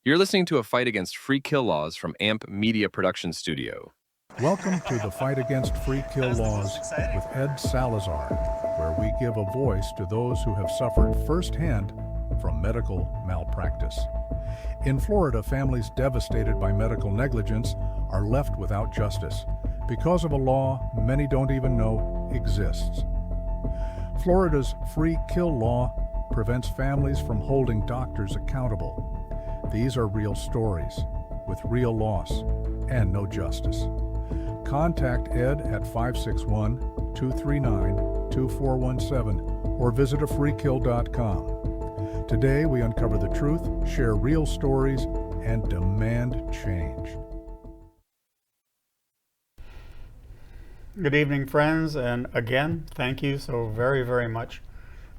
You're listening to a fight against free kill laws from AMP Media Production Studio. Welcome to the Fight Against Free Kill Laws with Ed Salazar, where we give a voice to those who have suffered firsthand from medical malpractice. In Florida, families devastated by medical negligence are left without justice because of a law many don't even know exists. Florida's free kill law prevents families from holding doctors accountable. These are real stories with real loss and no justice. Contact Ed at 561-239-2417 or visit afreekill.com. Today we uncover the truth, share real stories, and demand change. Good evening, friends, and again, thank you so very, very much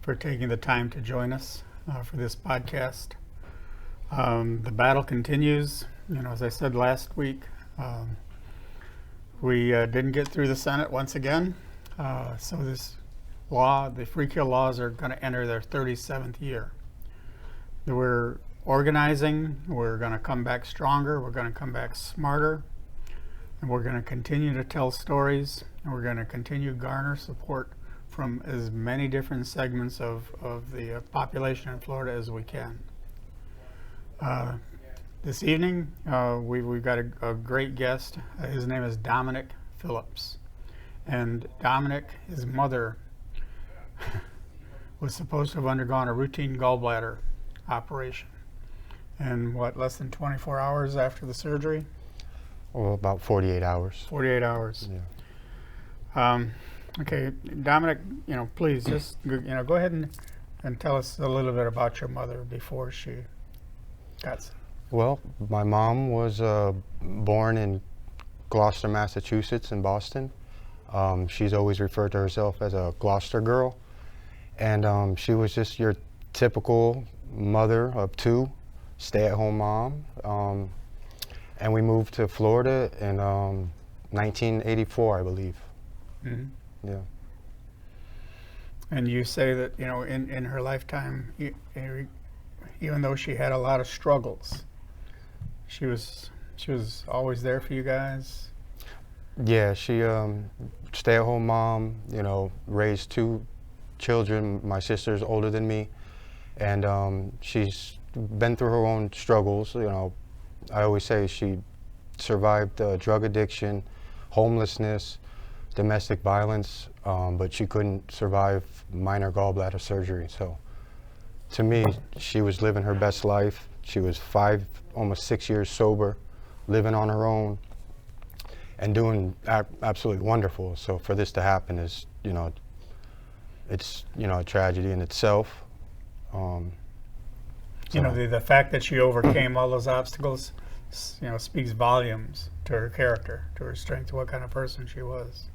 for taking the time to join us for this podcast. The battle continues. As I said last week, we didn't get through the Senate once again, so this law, the free kill laws, are going to enter their 37th year. We're organizing. We're going to come back stronger. We're going to come back smarter. And we're going to continue to tell stories, and we're going to continue to garner support from as many different segments of the population in Florida as we can. This evening, we've got a great guest. His name is Dominic Phillips. And Dominic, his mother, was supposed to have undergone a routine gallbladder operation. And less than 24 hours after the surgery? Well, about 48 hours. 48 hours. Yeah. Okay, Dominic, please just, go ahead and tell us a little bit about your mother before she got sick. Well, my mom was born in Gloucester, Massachusetts, in Boston. She's always referred to herself as a Gloucester girl. And she was just your typical mother of two, stay-at-home mom. And we moved to Florida in 1984, I believe. Mm-hmm. Yeah. And you say that, in her lifetime, even though she had a lot of struggles, she was always there for you guys? Yeah, she stay-at-home mom, raised two children. My sister's older than me, and she's been through her own struggles. I always say she survived drug addiction, homelessness, domestic violence, but she couldn't survive minor gallbladder surgery. So to me, she was living her best life. She was almost 6 years sober, living on her own, and doing absolutely wonderful. So for this to happen is, it's, a tragedy in itself. The fact that she overcame all those obstacles, speaks volumes to her character, to her strength, to what kind of person she was.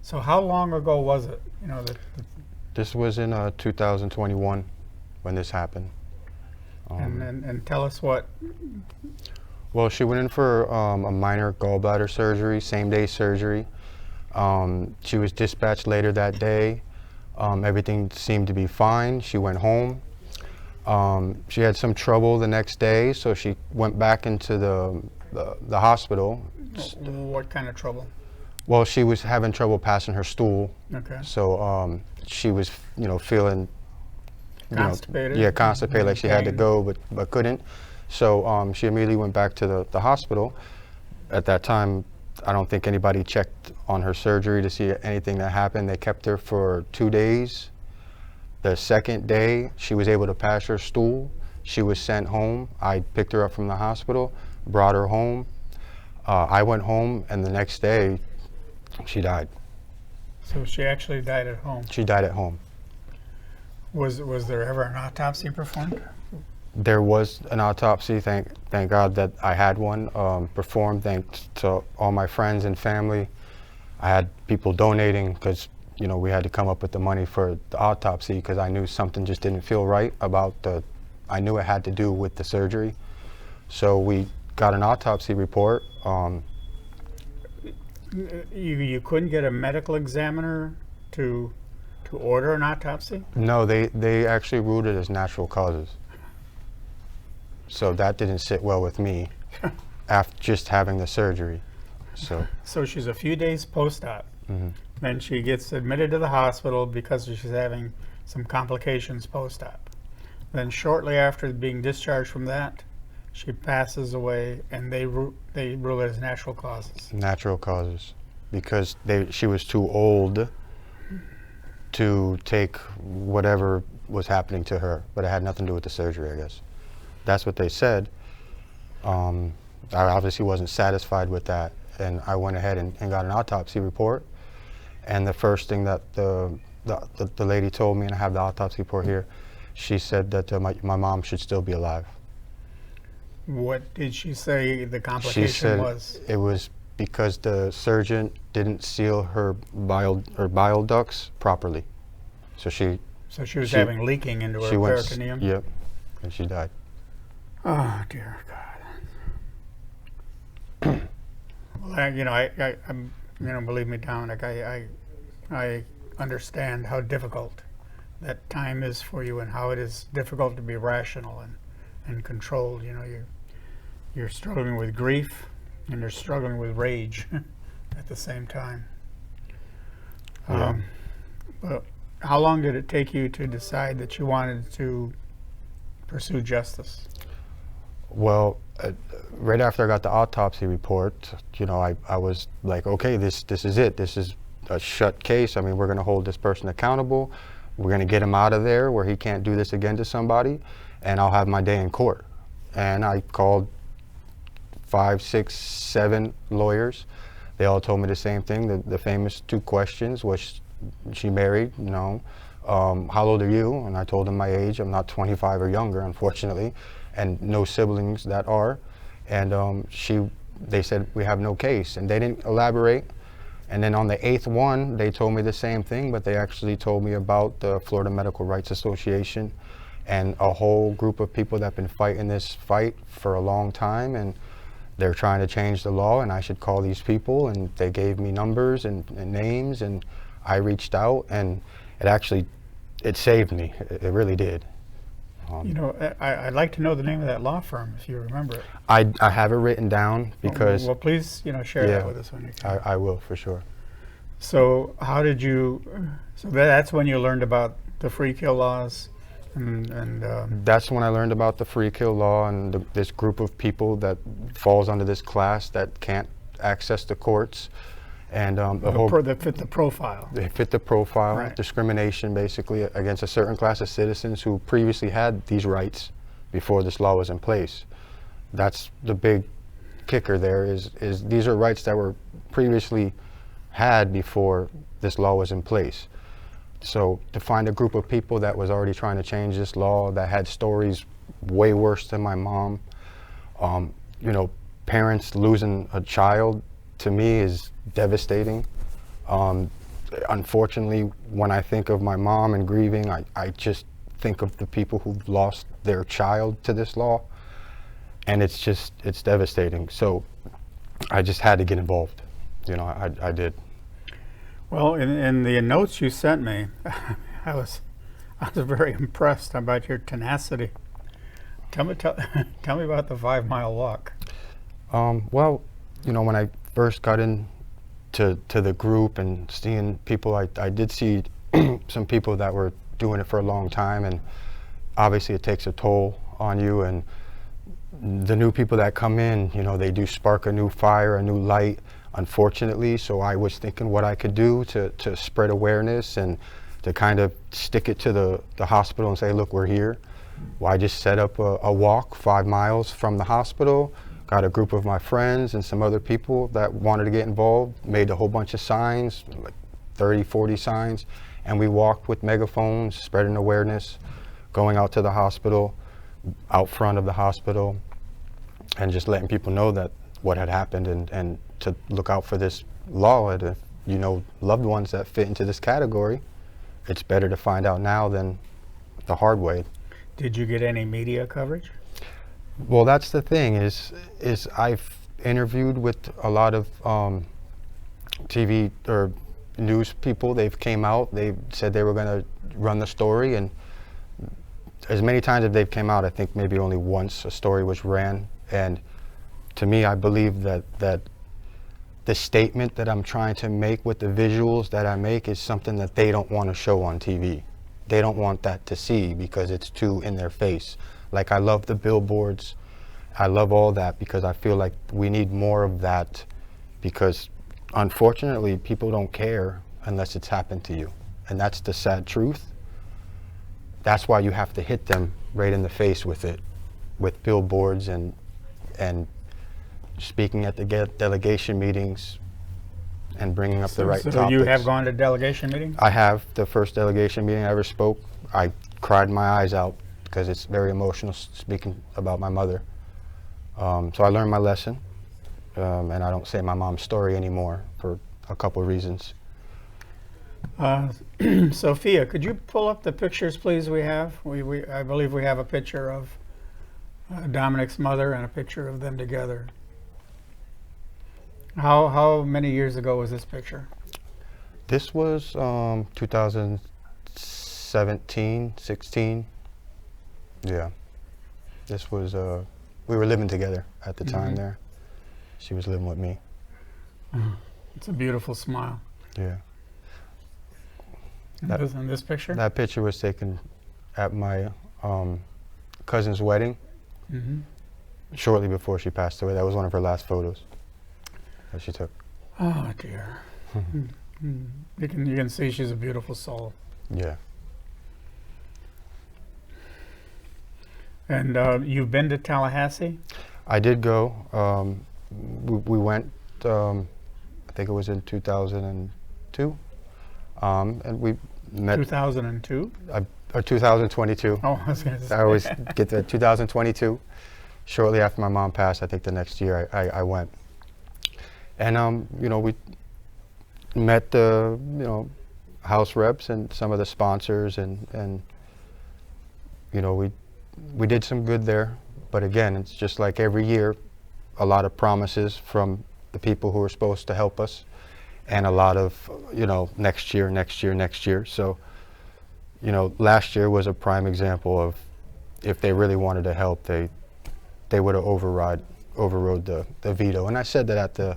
So how long ago was it? This was in 2021 when this happened. And tell us what. Well, she went in for a minor gallbladder surgery, same-day surgery. She was dispatched later that day. Everything seemed to be fine. She went home. She had some trouble the next day, so she went back into the hospital. What kind of trouble? Well, she was having trouble passing her stool. Okay. So she was, feeling constipated. Constipated, like she had to go, but couldn't. So she immediately went back to the hospital. At that time, I don't think anybody checked on her surgery to see anything that happened. They kept her for 2 days. The second day, she was able to pass her stool. She was sent home. I picked her up from the hospital, brought her home. I went home, and the next day, she died. So she actually died at home? She died at home. Was there ever an autopsy performed? There was an autopsy. Thank God that I had one performed. Thanks to all my friends and family. I had people donating because we had to come up with the money for the autopsy because I knew something just didn't feel right about I knew it had to do with the surgery. So we got an autopsy report. You couldn't get a medical examiner to order an autopsy? No, they actually ruled it as natural causes. So that didn't sit well with me after just having the surgery. So she's a few days post-op. Mhm. Then she gets admitted to the hospital because she's having some complications post-op. Then shortly after being discharged from that, she passes away, and they rule it as natural causes. Natural causes, because she was too old to take whatever was happening to her, but it had nothing to do with the surgery, I guess. That's what they said. I obviously wasn't satisfied with that, and I went ahead and got an autopsy report. And the first thing that the lady told me, and I have the autopsy report here, she said that my mom should still be alive. What did she say the She complication said was? it was because the surgeon didn't seal her bile ducts properly. So she Was having leaking into her peritoneum? Yep, and she died. Oh, dear God. Well, I'm, believe me, Dominic, I understand how difficult that time is for you, and how it is difficult to be rational and controlled. You're struggling with grief, and you're struggling with rage at the same time. Yeah. But how long did it take you to decide that you wanted to pursue justice? Well, right after I got the autopsy report, I was like, okay, this is it. This is a shut case. I mean, we're going to hold this person accountable. We're going to get him out of there where he can't do this again to somebody, and I'll have my day in court. And I called 5, 6, 7 lawyers. They all told me the same thing. The famous 2 questions: was she married? No. How old are you? And I told them my age. I'm not 25 or younger, unfortunately, and no siblings that are. And they said, we have no case, and they didn't elaborate. And then on the 8th one, they told me the same thing, but they actually told me about the Florida Medical Rights Association and a whole group of people that have been fighting this fight for a long time, and they're trying to change the law, and I should call these people. And they gave me numbers and names, and I reached out, and it saved me. It really did. I'd like to know the name of that law firm, if you remember it. I have it written down because... Well, please, share that with us when you can. I will, for sure. So how did you... So that's when you learned about the free kill laws, and that's when I learned about the free kill law and this group of people that falls under this class that can't access the courts. And that fit the profile. They fit the profile. Right. Discrimination, basically, against a certain class of citizens who previously had these rights before this law was in place. That's the big kicker there, is these are rights that were previously had before this law was in place. So to find a group of people that was already trying to change this law, that had stories way worse than my mom, parents losing a child, to me is devastating. Unfortunately, when I think of my mom and grieving, I just think of the people who've lost their child to this law, and it's devastating. So I just had to get involved. I did. Well, in the notes you sent me, I was very impressed about your tenacity. Tell me about the 5-mile walk. Well, when I first got into the group and seeing people, I did see some people that were doing it for a long time, and obviously it takes a toll on you. And the new people that come in, they do spark a new fire, a new light, unfortunately. So I was thinking what I could do to spread awareness and to kind of stick it to the hospital and say, look, we're here. Well, I just set up a walk 5 miles from the hospital, got a group of my friends and some other people that wanted to get involved, made a whole bunch of signs, like 30, 40 signs, and we walked with megaphones, spreading awareness, going out to the hospital, out front of the hospital, and just letting people know that what had happened, and to look out for this law. And if you know loved ones that fit into this category, it's better to find out now than the hard way. Did you get any media coverage? Well, that's the thing, is I've interviewed with a lot of TV or news people. They've came out, they said they were going to run the story, and as many times as they've came out, I think maybe only once a story was ran. And to me, I believe that the statement that I'm trying to make with the visuals that I make is something that they don't want to show on TV. They don't want that to see because it's too in their face. Like, I love the billboards. I love all that because I feel like we need more of that, because unfortunately people don't care unless it's happened to you. And that's the sad truth. That's why you have to hit them right in the face with it, with billboards and speaking at the delegation meetings and bringing up the right topics. So you have gone to delegation meetings? I have. The first delegation meeting I ever spoke, I cried my eyes out because it's very emotional speaking about my mother. So I learned my lesson, and I don't say my mom's story anymore for a couple of reasons. Sophia, could you pull up the pictures, please? We have. I believe we have a picture of Dominic's mother and a picture of them together. How many years ago was this picture? This was 2017, 16. Yeah. This was, we were living together at the time there. She was living with me. It's a beautiful smile. Yeah. And this picture? That picture was taken at my cousin's wedding shortly before she passed away. That was one of her last photos that she took. Oh dear. You can see she's a beautiful soul. Yeah. And you've been to Tallahassee? I did go. We went, I think it was in 2002. And we met. 2002? Or 2022. Oh, I was going to say. I always get that. 2022. Shortly after my mom passed, I think the next year I went. And, you know, we met the, you know, house reps and some of the sponsors, and you know, we did some good there. But again, it's just like every year, a lot of promises from the people who are supposed to help us, and a lot of, you know, next year, next year, next year. So, you know, last year was a prime example of, if they really wanted to help, they would have overrode the veto. And I said that at the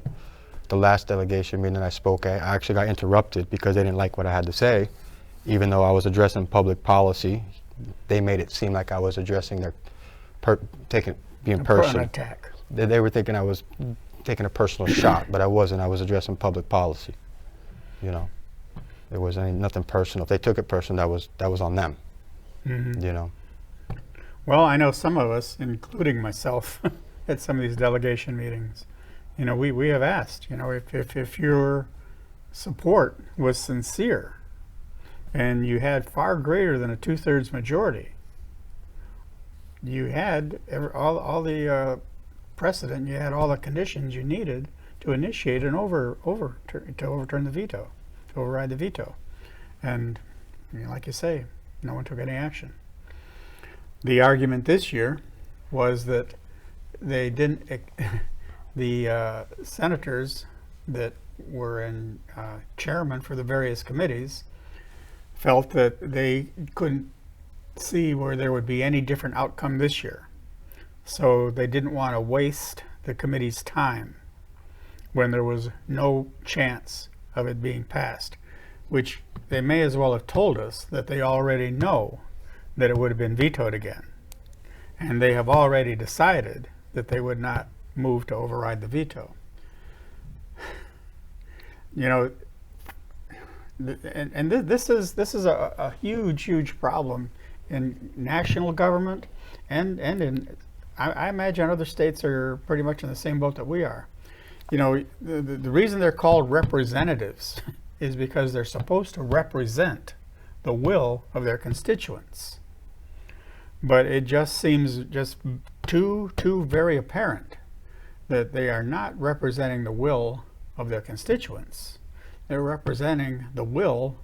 last delegation meeting I spoke at. I actually got interrupted because they didn't like what I had to say, even though I was addressing public policy. They made it seem like I was addressing their being personal. An attack. They were thinking I was taking a personal shot, but I wasn't. I was addressing public policy. You know, there wasn't nothing personal. If they took it personal, that was on them. You know. Well, I know some of us, including myself, at some of these delegation meetings, you know, we have asked, you know, if your support was sincere and you had far greater than a 2/3 majority, you had all the precedent, you had all the conditions you needed to initiate an to overturn the veto, to override the veto. And, you know, like you say, no one took any action. The argument this year was that they didn't, the senators that were in chairman for the various committees felt that they couldn't see where there would be any different outcome this year. So they didn't want to waste the committee's time when there was no chance of it being passed, which they may as well have told us that they already know that it would have been vetoed again. And they have already decided that they would not move to override the veto. You know, and this is a huge problem in national government, and in, I imagine other states are pretty much in the same boat that we are. You know, the reason they're called representatives is because they're supposed to represent the will of their constituents. But it just seems just too very apparent that they are not representing the will of their constituents. They're representing the will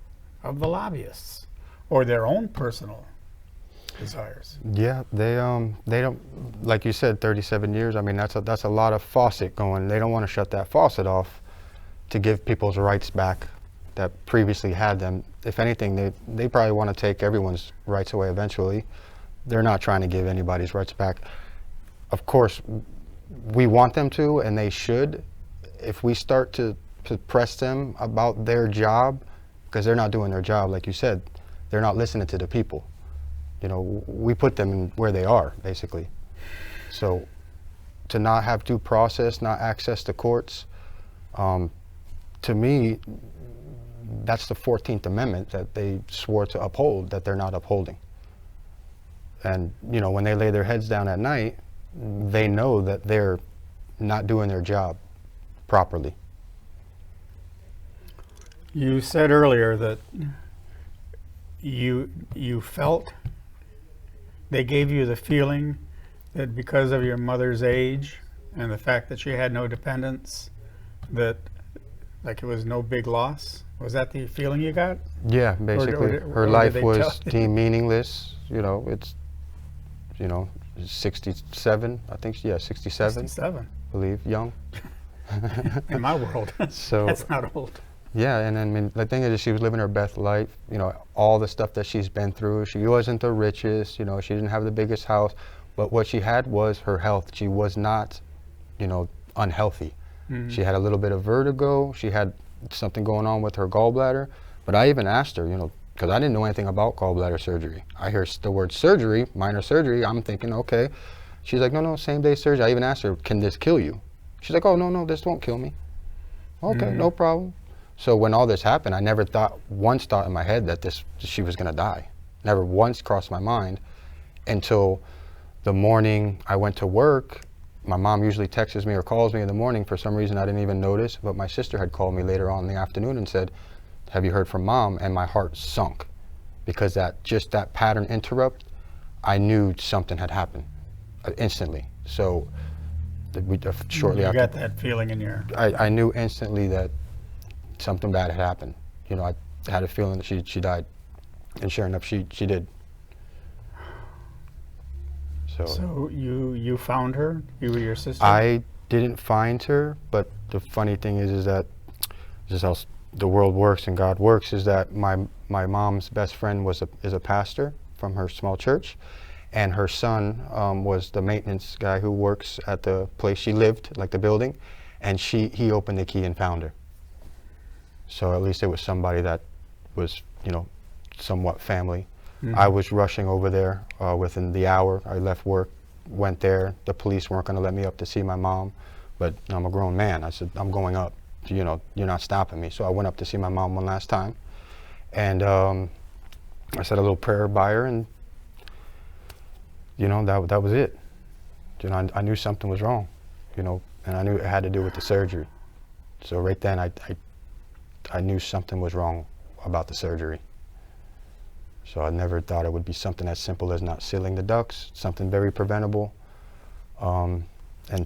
of the lobbyists or their own personal desires. Yeah, they don't, like you said, 37 years. I mean, that's a lot of faucet going. They don't want to shut that faucet off to give people's rights back that previously had them. If anything, they probably want to take everyone's rights away eventually. they're not trying to give anybody's rights back. Of course, we want them to, and they should. If we start to press them about their job, because they're not doing their job, like you said, they're not listening to the people. You know, we put them in where they are, basically. So to not have due process, not access to courts, to me, that's the 14th Amendment that they swore to uphold, that they're not upholding. And, you know, when they lay their heads down at night, they know that they're not doing their job properly. You said earlier that you felt, they gave you the feeling that because of your mother's age and the fact that she had no dependents, that like it was no big loss. Was that the feeling you got? Yeah, basically, her life was deemed meaningless. You know, it's, you know, 67, I think, yeah, 67. 67. I believe, young. In my world, so that's not old. Yeah, and I mean, the thing is, she was living her best life. You know, all the stuff that she's been through. She wasn't the richest. You know, she didn't have the biggest house, but what she had was her health. She was not, you know, unhealthy. Mm-hmm. She had a little bit of vertigo. She had something going on with her gallbladder. But I even asked her, you know, because I didn't know anything about gallbladder surgery. I hear the word surgery, minor surgery. I'm thinking, okay. She's like, no, same day surgery. I even asked her, can this kill you? She's like, oh, no, this won't kill me. Okay, no problem. So when all this happened, I never once thought in my head that she was gonna die. Never once crossed my mind until the morning I went to work. My mom usually texts me or calls me in the morning. For some reason, I didn't even notice, but my sister had called me later on in the afternoon and said, have you heard from Mom? And my heart sunk because that pattern interrupt, I knew something had happened instantly. So shortly after. You got that feeling in your... I knew instantly that something bad had happened. You know, I had a feeling that she died, and sure enough, she did. So you found her? You or your sister? I didn't find her, but the funny thing is that this is how the world works and God works. Is that my mom's best friend is a pastor from her small church, and her son was the maintenance guy who works at the place she lived, like the building, and he opened the key and found her. So at least it was somebody that was, you know, somewhat family. Mm-hmm. I was rushing over there within the hour. I left work, went there. The police weren't going to let me up to see my mom, but I'm a grown man. I said, I'm going up. You know, you're not stopping me. So I went up to see my mom one last time, and I said a little prayer by her, and you know, that was it. You know, I knew something was wrong, you know, and I knew it had to do with the surgery. So right then, I knew something was wrong about the surgery. So I never thought it would be something as simple as not sealing the ducts, something very preventable. And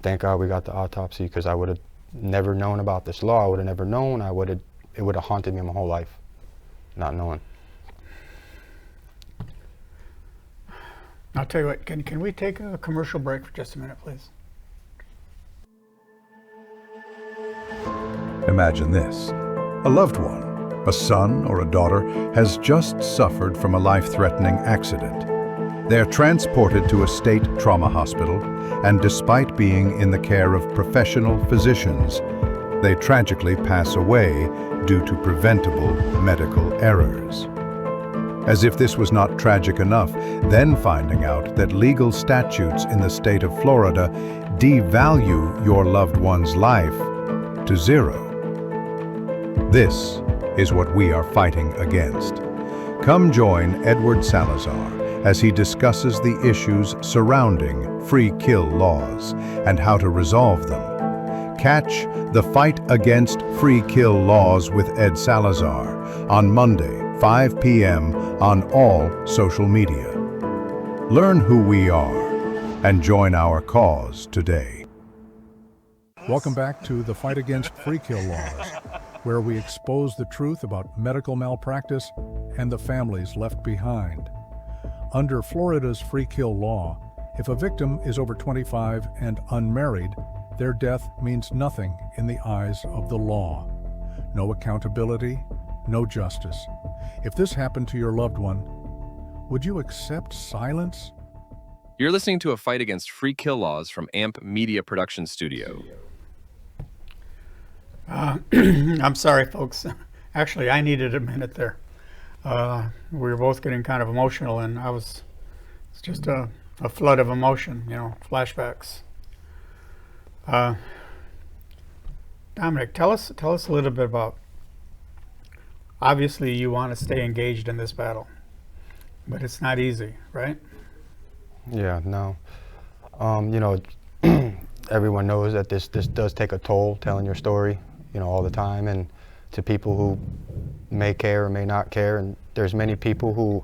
thank God we got the autopsy, because I would have never known about this law. I would have never known. It would have haunted me my whole life, not knowing. I'll tell you what, can we take a commercial break for just a minute, please? Imagine this. A loved one, a son or a daughter, has just suffered from a life-threatening accident. They are transported to a state trauma hospital, and despite being in the care of professional physicians, they tragically pass away due to preventable medical errors. As if this was not tragic enough, then finding out that legal statutes in the state of Florida devalue your loved one's life to zero. This is what we are fighting against. Come join Edward Salazar as he discusses the issues surrounding free kill laws and how to resolve them. Catch The Fight Against Free Kill Laws with Ed Salazar on Monday, 5 p.m. on all social media. Learn who we are and join our cause today. Welcome back to The Fight Against Free Kill Laws, where we expose the truth about medical malpractice and the families left behind. Under Florida's free kill law, if a victim is over 25 and unmarried, their death means nothing in the eyes of the law. No accountability, no justice. If this happened to your loved one, would you accept silence You're listening to a fight against free kill laws from AMP Media Production Studio. I'm sorry, folks. Actually, I needed a minute there. We were both getting kind of emotional, and it's just a flood of emotion, flashbacks. Dominic, tell us a little bit about, obviously you want to stay engaged in this battle, but it's not easy, right? Yeah, no. Everyone knows that this does take a toll, telling your story, all the time, and to people who may care or may not care. And there's many people who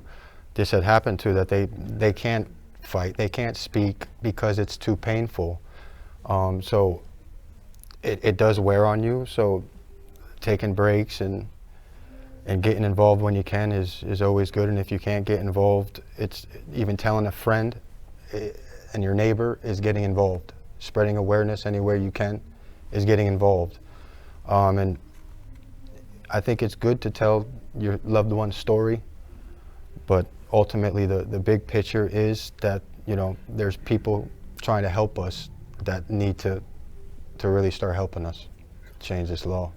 this had happened to that they can't fight, they can't speak because it's too painful. So it does wear on you. So taking breaks and getting involved when you can is always good. And if you can't get involved, it's even telling a friend and your neighbor is getting involved. Spreading awareness anywhere you can is getting involved. And I think it's good to tell your loved one's story, but ultimately the big picture is that, there's people trying to help us that need to really start helping us change this law.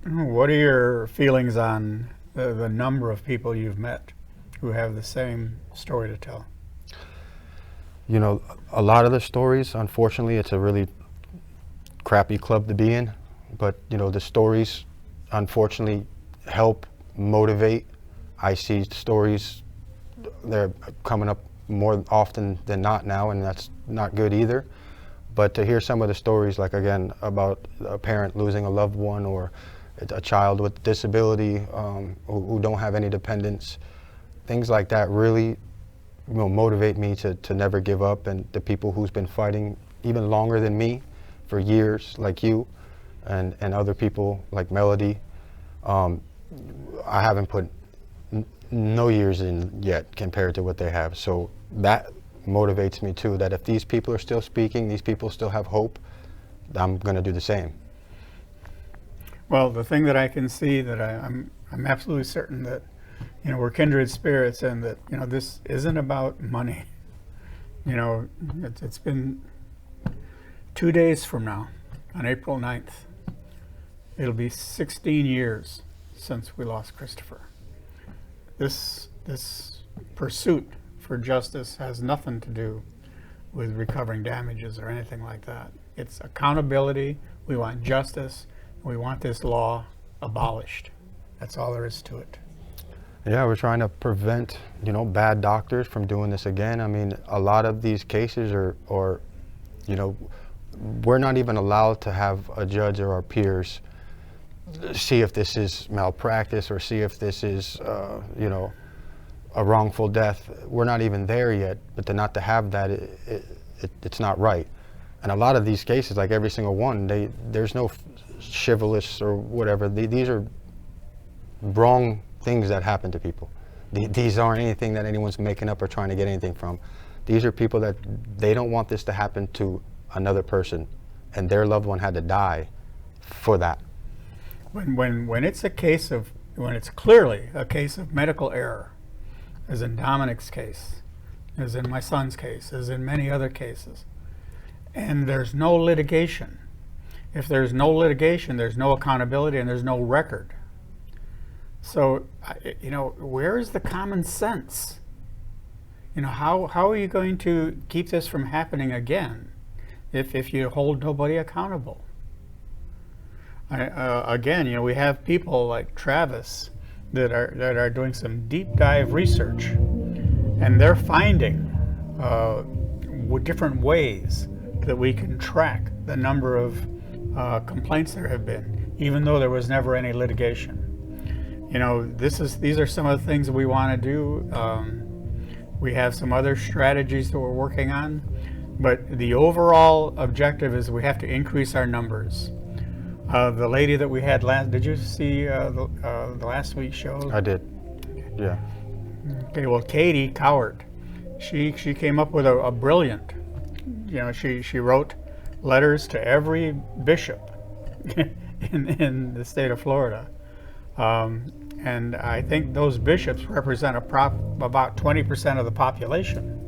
What are your feelings on the number of people you've met who have the same story to tell? A lot of the stories, unfortunately, it's a really crappy club to be in, but the stories unfortunately help motivate. I see stories, they're coming up more often than not now, and that's not good either. But to hear some of the stories, like again, about a parent losing a loved one, or a child with disability who don't have any dependents, things like that really motivate me to never give up. And the people who's been fighting even longer than me for years, like you, and other people like Melody, I haven't put no years in yet compared to what they have. So that motivates me too, that if these people are still speaking, these people still have hope, I'm going to do the same. Well, the thing that I can see that I'm absolutely certain that we're kindred spirits, and that this isn't about money. It's been 2 days from now, on April 9th, it'll be 16 years since we lost Christopher. This pursuit for justice has nothing to do with recovering damages or anything like that. It's accountability. We want justice. We want this law abolished. That's all there is to it. Yeah, we're trying to prevent, bad doctors from doing this again. I mean, a lot of these cases are we're not even allowed to have a judge or our peers see if this is malpractice or see if this is, a wrongful death. We're not even there yet, but not to have that, it's not right. And a lot of these cases, like every single one, there's no chivalrous or whatever. These are wrong things that happen to people. These aren't anything that anyone's making up or trying to get anything from. These are people that they don't want this to happen to another person, and their loved one had to die for that. When it's when it's clearly a case of medical error, as in Dominic's case, as in my son's case, as in many other cases, and there's no litigation. If there's no litigation, there's no accountability and there's no record. So, where is the common sense? How are you going to keep this from happening again if you hold nobody accountable? Again, we have people like Travis that are doing some deep dive research, and they're finding different ways that we can track the number of complaints there have been, even though there was never any litigation. These are some of the things that we want to do. We have some other strategies that we're working on, but the overall objective is we have to increase our numbers. The lady that we had last, did you see the last week's show? I did, yeah. Okay, well, Katie Cowart, she came up with a brilliant, she wrote letters to every bishop in the state of Florida. And I think those bishops represent about 20% of the population.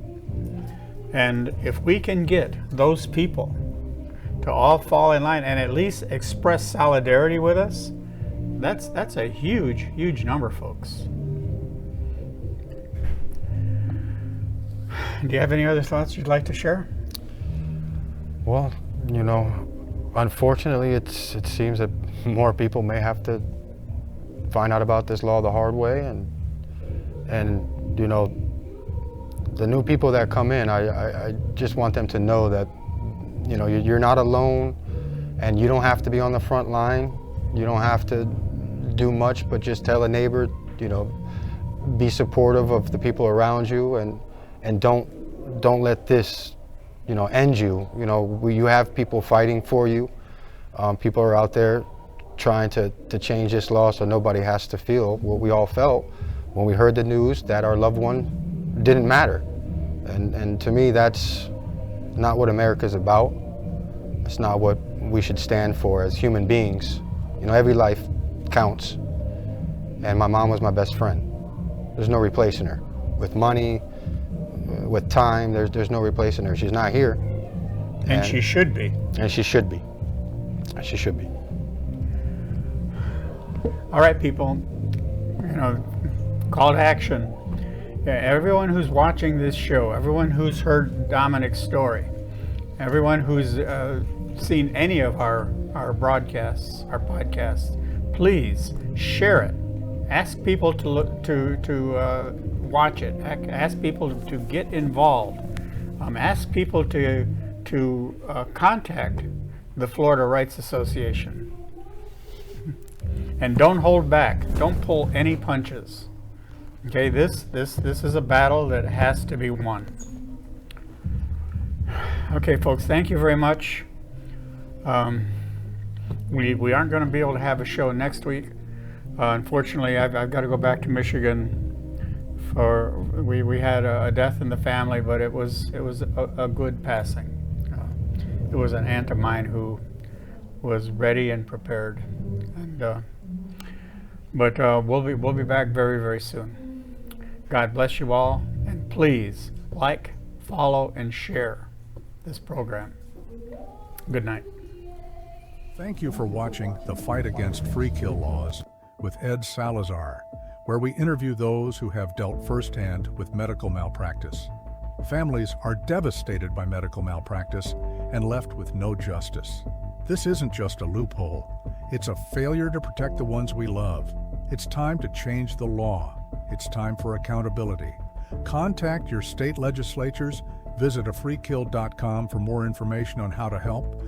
And if we can get those people to all fall in line and at least express solidarity with us, that's a huge, huge number, folks. Do you have any other thoughts you'd like to share? Well, you know, unfortunately, it seems that more people may have to find out about this law the hard way, and you know, the new people that come in, I just want them to know that, you know, you're not alone, and you don't have to be on the front line. You don't have to do much, but just tell a neighbor, you know, be supportive of the people around you, and don't let this, you know, end you. You know, you have people fighting for you. People are out there trying to change this law so nobody has to feel what we all felt when we heard the news that our loved one didn't matter. And to me, that's not what America's about. It's not what we should stand for as human beings. You know, every life counts. And my mom was my best friend. There's no replacing her. With money, with time, there's no replacing her. She's not here. And she should be. And she should be. She should be. All right, people, you know, call to action. Yeah, everyone who's watching this show, everyone who's heard Dominic's story, everyone who's seen any of our broadcasts, our podcasts, please share it. Ask people to watch it. Ask people to get involved. Ask people to contact the Florida Rights Association. And don't hold back. Don't pull any punches. Okay, this is a battle that has to be won. Okay, folks, thank you very much. We aren't going to be able to have a show next week. Unfortunately, I've got to go back to Michigan. We had a death in the family, but it was a good passing. It was an aunt of mine who was ready and prepared, and but we'll be back very, very soon. God bless you all, and please like, follow, and share this program. Good night. Thank you for watching The Fight Against Free Kill Laws with Ed Salazar, where we interview those who have dealt firsthand with medical malpractice. Families are devastated by medical malpractice and left with no justice. This isn't just a loophole. It's a failure to protect the ones we love. It's time to change the law. It's time for accountability. Contact your state legislatures, visit afreekill.com for more information on how to help,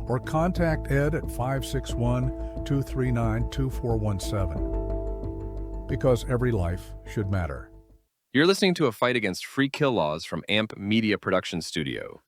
or contact Ed at 561-239-2417. Because every life should matter. You're listening to A Fight Against Free Kill Laws from AMP Media Production Studio.